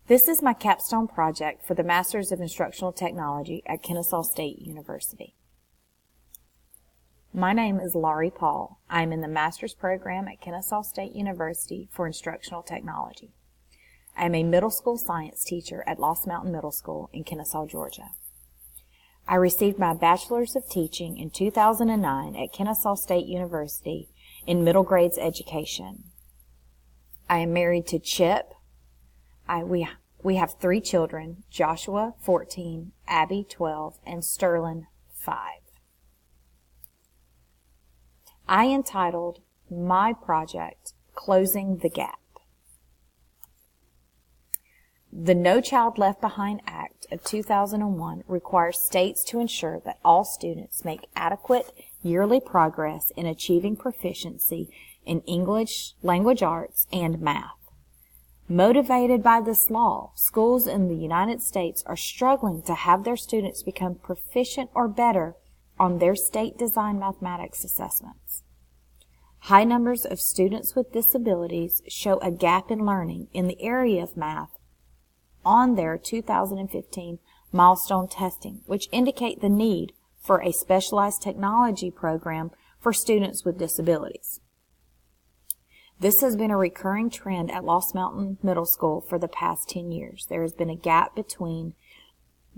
This is my capstone project for the Masters of Instructional Technology at Kennesaw State University. My name is Laurie Paul. I am in the Master's program at Kennesaw State University for Instructional Technology. I am a middle school science teacher at Lost Mountain Middle School in Kennesaw, Georgia. I received my Bachelor's of Teaching in 2009 at Kennesaw State University in middle grades education. I am married to Chip. We have 3 children, Joshua, 14, Abby, 12, and Sterling, 5. I entitled my project, Closing the Gap. The No Child Left Behind Act of 2001 requires states to ensure that all students make adequate yearly progress in achieving proficiency in English, language arts, and math. Motivated by this law, schools in the United States are struggling to have their students become proficient or better on their state-designed mathematics assessments. High numbers of students with disabilities show a gap in learning in the area of math on their 2015 milestone testing, which indicate the need for a specialized technology program for students with disabilities. This has been a recurring trend at Lost Mountain Middle School for the past 10 years. There has been a gap between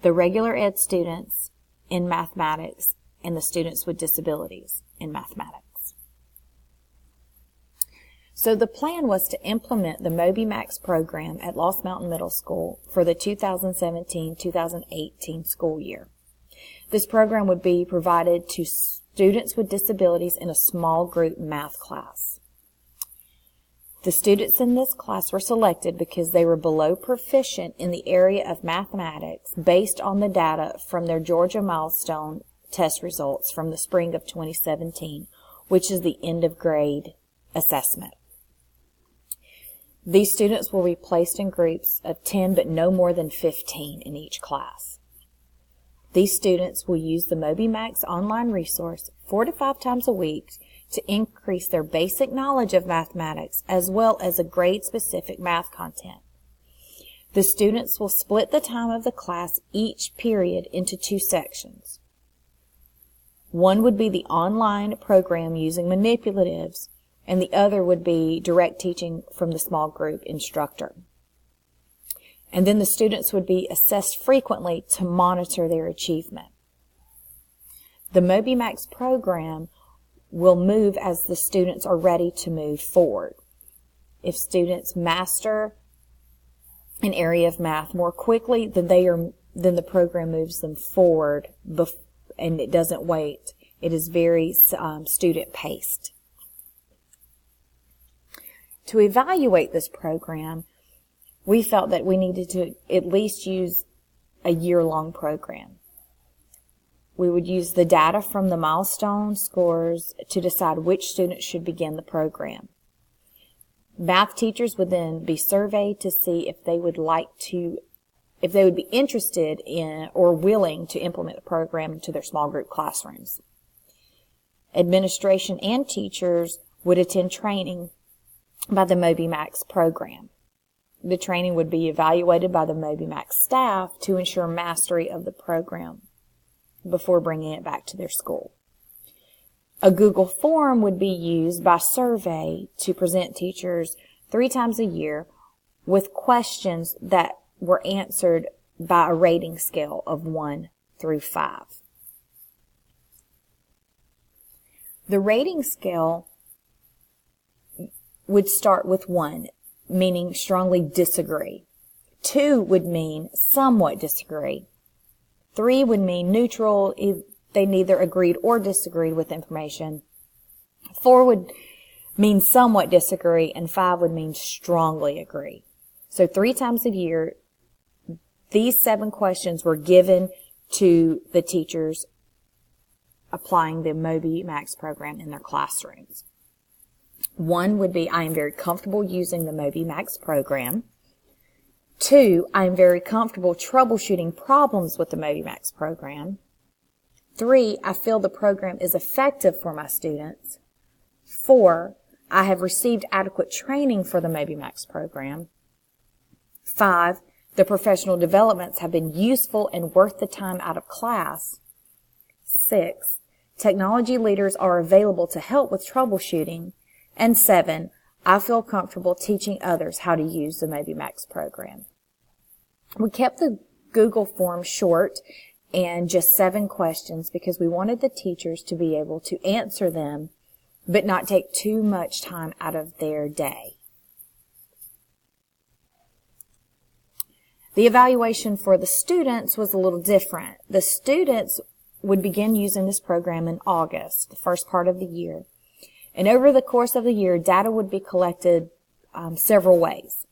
the regular ed students in mathematics and the students with disabilities in mathematics. So the plan was to implement the MobyMax program at Lost Mountain Middle School for the 2017-2018 school year. This program would be provided to students with disabilities in a small group math class. The students in this class were selected because they were below proficient in the area of mathematics based on the data from their Georgia milestone test results from the spring of 2017, which is the end of grade assessment. These students will be placed in groups of 10 but no more than 15 in each class. These students will use the MobyMax online resource 4 to 5 times a week to increase their basic knowledge of mathematics as well as a grade-specific math content. The students will split the time of the class each period into 2 sections. One would be the online program using manipulatives, and the other would be direct teaching from the small group instructor. And then the students would be assessed frequently to monitor their achievement. The MobyMax program will move as the students are ready to move forward. If students master an area of math more quickly, then the program moves them forward, and it doesn't wait. It is very student-paced. To evaluate this program, we felt that we needed to at least use a year-long program. We would use the data from the milestone scores to decide which students should begin the program. Math teachers would then be surveyed to see if they would be interested in or willing to implement the program into their small group classrooms. Administration and teachers would attend training by the MobyMax program. The training would be evaluated by the MobyMax staff to ensure mastery of the program before bringing it back to their school. A Google form would be used by survey to present teachers 3 times a year with questions that were answered by a rating scale of 1 through 5. The rating scale would start with 1, meaning strongly disagree. 2 would mean somewhat disagree. 3 would mean neutral, they neither agreed or disagreed with information. 4 would mean somewhat disagree, and 5 would mean strongly agree. So 3 times a year, these 7 questions were given to the teachers applying the MobyMax program in their classrooms. 1 would be, I am very comfortable using the MobyMax program. 2, I am very comfortable troubleshooting problems with the MobyMax program. 3, I feel the program is effective for my students. 4, I have received adequate training for the MobyMax program. 5, The professional developments have been useful and worth the time out of class. 6, technology leaders are available to help with troubleshooting. And 7, I feel comfortable teaching others how to use the MobyMax program. We kept the Google form short and just 7 questions because we wanted the teachers to be able to answer them but not take too much time out of their day. The evaluation for the students was a little different. The students would begin using this program in August, the first part of the year. And over the course of the year, data would be collected several ways.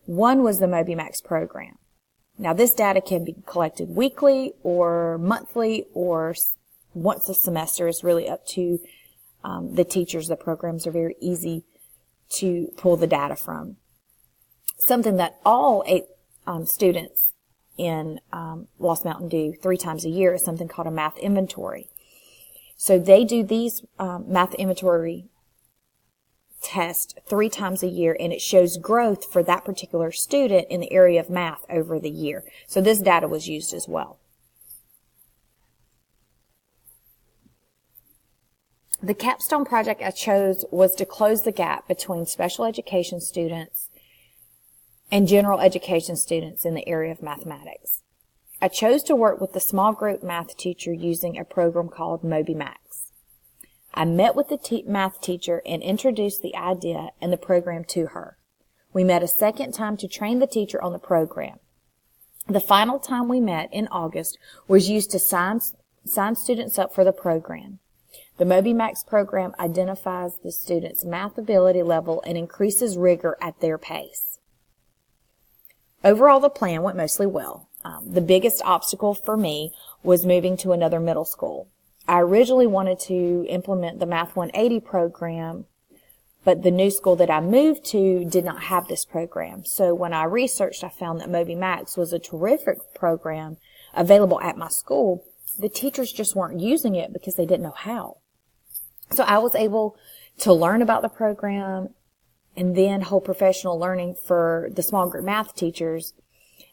One was the MobyMax program. Now, this data can be collected weekly or monthly or once a semester. Is really up to the teachers. The programs are very easy to pull the data from. Something that all 8 students in Lost Mountain do 3 times a year is something called a math inventory. So they do these math inventory tests 3 times a year, and it shows growth for that particular student in the area of math over the year. So this data was used as well. The capstone project I chose was to close the gap between special education students and general education students in the area of mathematics. I chose to work with the small group math teacher using a program called MobyMax. I met with the math teacher and introduced the idea and the program to her. We met a second time to train the teacher on the program. The final time we met in August was used to sign students up for the program. The MobyMax program identifies the students' math ability level and increases rigor at their pace. Overall, the plan went mostly well. The biggest obstacle for me was moving to another middle school. I originally wanted to implement the Math 180 program, but the new school that I moved to did not have this program. So when I researched, I found that MobyMax was a terrific program available at my school. The teachers just weren't using it because they didn't know how. So I was able to learn about the program and then hold professional learning for the small group math teachers.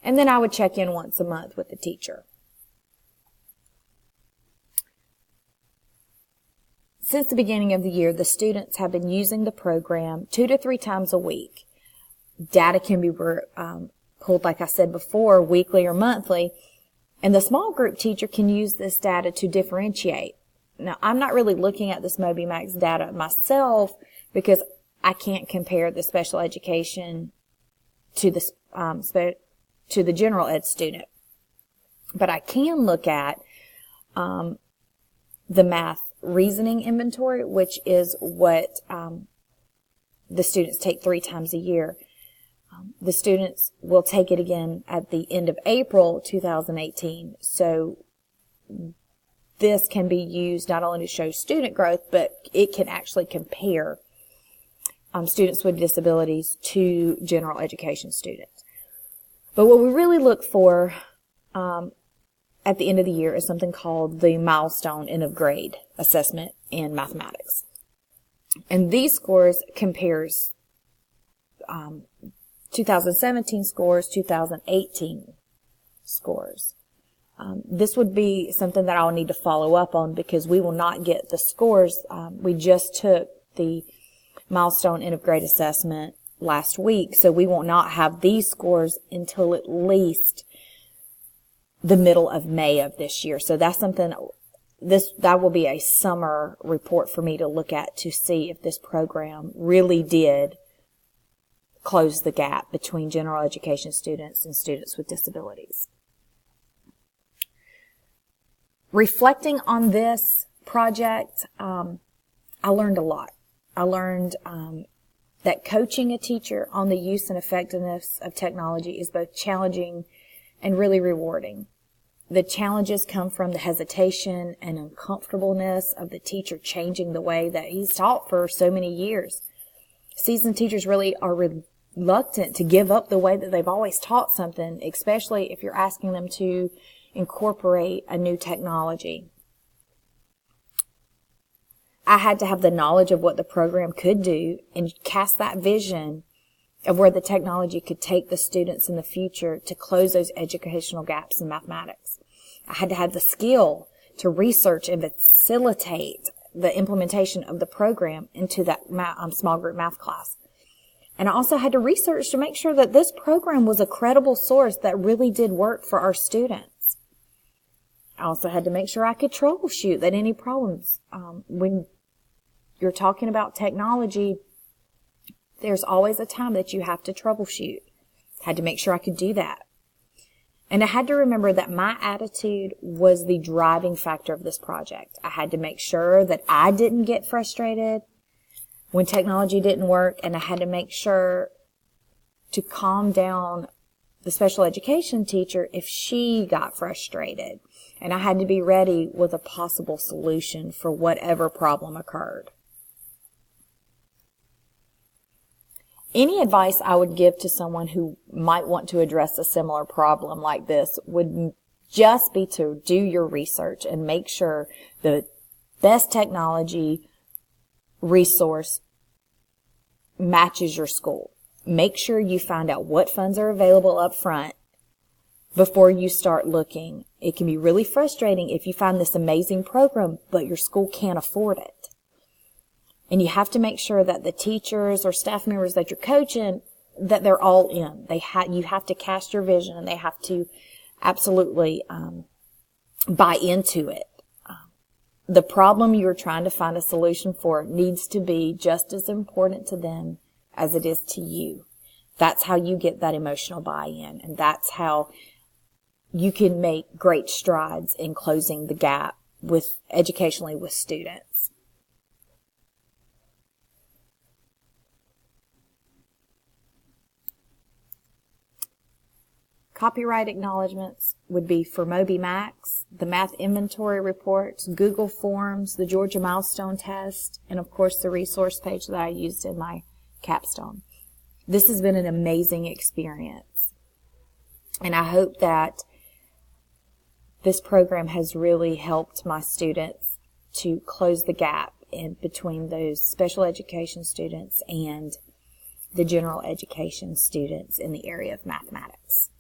And then I would check in once a month with the teacher. Since the beginning of the year, the students have been using the program 2 to 3 times a week. Data can be pulled, like I said before, weekly or monthly. And the small group teacher can use this data to differentiate. Now, I'm not really looking at this MobyMax data myself because I can't compare the special education to the general ed student. But I can look at the math reasoning inventory, which is what the students take 3 times a year. The students will take it again at the end of April 2018. So this can be used not only to show student growth, but it can actually compare students with disabilities to general education students. But what we really look for at the end of the year is something called the milestone end of grade assessment in mathematics. And these scores compares 2017 scores, 2018 scores. This would be something that I'll need to follow up on because we will not get the scores. We just took the milestone end of grade assessment last week, so we will not have these scores until at least the middle of May of this year. So that's something, that will be a summer report for me to look at to see if this program really did close the gap between general education students and students with disabilities. Reflecting on this project, I learned a lot. I learned that coaching a teacher on the use and effectiveness of technology is both challenging and really rewarding. The challenges come from the hesitation and uncomfortableness of the teacher changing the way that he's taught for so many years. Seasoned teachers really are reluctant to give up the way that they've always taught something, especially if you're asking them to incorporate a new technology. I had to have the knowledge of what the program could do and cast that vision of where the technology could take the students in the future to close those educational gaps in mathematics. I had to have the skill to research and facilitate the implementation of the program into that small group math class. And I also had to research to make sure that this program was a credible source that really did work for our students. I also had to make sure I could troubleshoot that any problems. When you're talking about technology, there's always a time that you have to troubleshoot. Had to make sure I could do that. And I had to remember that my attitude was the driving factor of this project. I had to make sure that I didn't get frustrated when technology didn't work, and I had to make sure to calm down the special education teacher if she got frustrated. And I had to be ready with a possible solution for whatever problem occurred. Any advice I would give to someone who might want to address a similar problem like this would just be to do your research and make sure the best technology resource matches your school. Make sure you find out what funds are available up front before you start looking. It can be really frustrating if you find this amazing program, but your school can't afford it. And you have to make sure that the teachers or staff members that you're coaching, that they're all in. You have to cast your vision, and they have to absolutely buy into it. The problem you're trying to find a solution for needs to be just as important to them as it is to you. That's how you get that emotional buy-in, and that's how you can make great strides in closing the gap educationally with students. Copyright acknowledgments would be for Moby Max, the math inventory reports, Google Forms, the Georgia Milestone Test, and of course the resource page that I used in my Capstone. This has been an amazing experience, and I hope that this program has really helped my students to close the gap in between those special education students and the general education students in the area of mathematics.